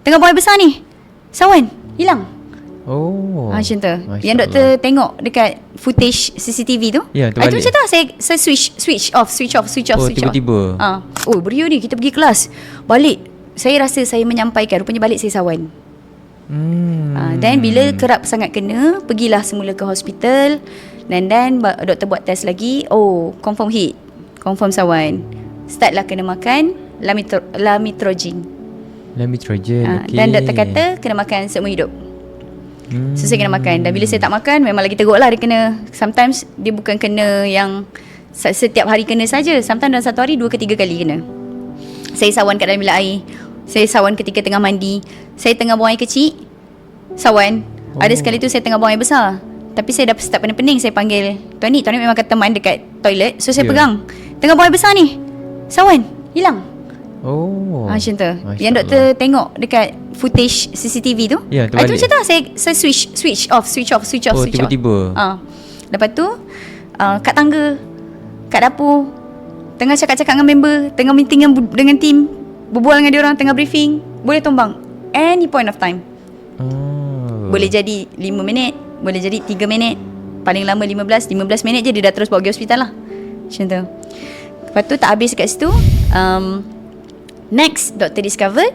Tengah buang air besar ni, sawan hilang. Oh. Macam tu. Masya Yang doktor tengok dekat footage CCTV tu. Ya, Itu terbalik. macam tu lah. Saya switch off. Oh, tiba-tiba. Oh, beriu ni, kita pergi kelas. Balik, saya rasa saya menyampaikan, rupanya balik saya sawan. Dan bila kerap sangat kena, pergilah semula ke hospital. Dan doktor buat test lagi. Oh, confirm heat, confirm sawan. Startlah kena makan Lamitrogene. Lamitrogene, okay. Dan doktor kata kena makan seumur hidup. So saya kena makan. Dan bila saya tak makan, memang lagi teruk lah dia kena. Sometimes dia bukan kena yang setiap hari kena saja. Sometimes dalam satu hari 2 ke 3 kali kena. Saya sawan kat dalam bilik air. Saya sawan ketika tengah mandi. Saya tengah buang air kecil, sawan. Ada sekali tu saya tengah buang air besar, tapi saya dah start pening-pening. Saya panggil Tuan ni memang kat teman dekat toilet. So saya pegang, tengah buang air besar ni, sawan hilang. Oh. Macam tu. Masya Yang doktor tengok dekat footage CCTV tu. Ya, Itu terbalik. macam tu lah. Saya switch off. Oh, tiba-tiba. Lepas tu kat tangga, kat dapur, tengah cakap-cakap dengan member, tengah meeting dengan team, berbual dengan dia orang, tengah briefing, boleh tumbang any point of time. Boleh jadi 5 minit, boleh jadi 3 minit, paling lama 15 minit je dia dah terus bawa pergi hospital lah. Macam tu. Lepas tu tak habis kat situ. Next, doktor discovered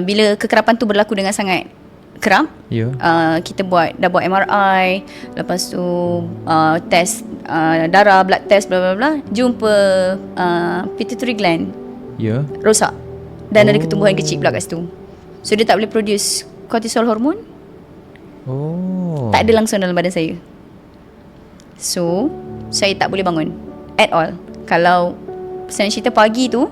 bila kekerapan tu berlaku dengan sangat kerap, kita dah buat MRI, lepas tu test darah, blood test, bla bla bla, jumpa pituitary gland rosak dan ada ketumbuhan kecil pula kat situ. So dia tak boleh produce cortisol hormone. Tak ada langsung dalam badan saya. So saya tak boleh bangun at all. Kalau senang cerita pagi tu,